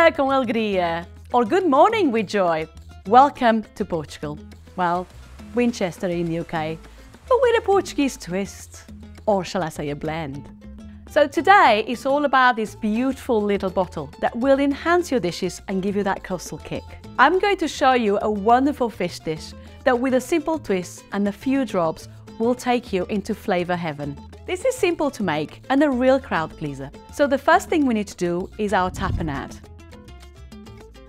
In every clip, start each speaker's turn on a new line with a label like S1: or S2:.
S1: dia com alegria, or good morning with joy. Welcome to Portugal. Well, Winchester in the UK, but with a Portuguese twist, or shall I say a blend. So today is all about this beautiful little bottle that will enhance your dishes and give you that coastal kick. I'm going to show you a wonderful fish dish that with a simple twist and a few drops will take you into flavor heaven. This is simple to make and a real crowd pleaser. So the first thing we need to do is our tapenade.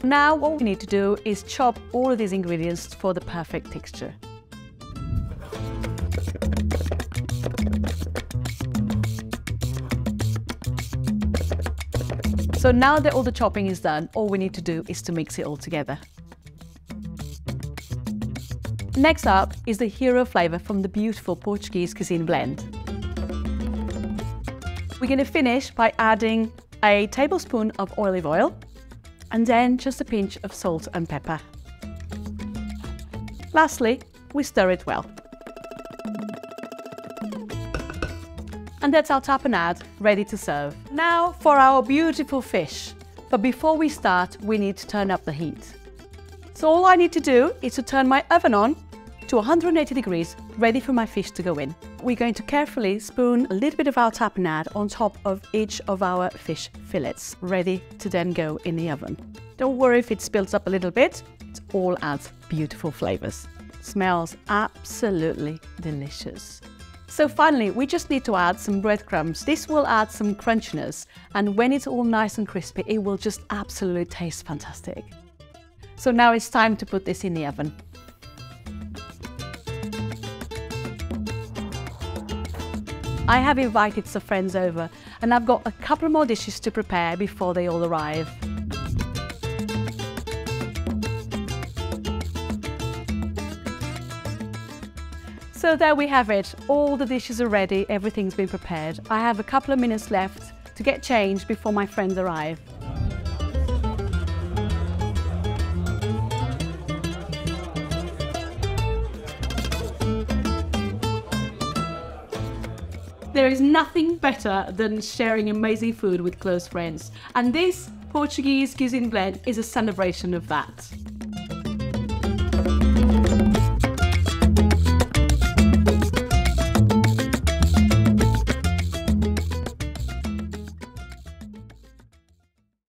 S1: Now what we need to do is chop all of these ingredients for the perfect texture. So now that all the chopping is done, all we need to do is to mix it all together. Next up is the hero flavor from the beautiful Portuguese cuisine blend. We're going to finish by adding a tablespoon of olive oil and then just a pinch of salt and pepper. Lastly, we stir it well. And that's our tapenade ready to serve. Now for our beautiful fish. But before we start, we need to turn up the heat. So all I need to do is to turn my oven on to 180 degrees, ready for my fish to go in. We're going to carefully spoon a little bit of our tapenade on top of each of our fish fillets, ready to then go in the oven. Don't worry if it spills up a little bit, it all adds beautiful flavors. Smells absolutely delicious. So finally, we just need to add some breadcrumbs. This will add some crunchiness, and when it's all nice and crispy, it will just absolutely taste fantastic. So now it's time to put this in the oven. I have invited some friends over and I've got a couple more dishes to prepare before they all arrive. So there we have it, all the dishes are ready, everything's been prepared. I have a couple of minutes left to get changed before my friends arrive. There is nothing better than sharing amazing food with close friends, and this Portuguese cuisine blend is a celebration of that.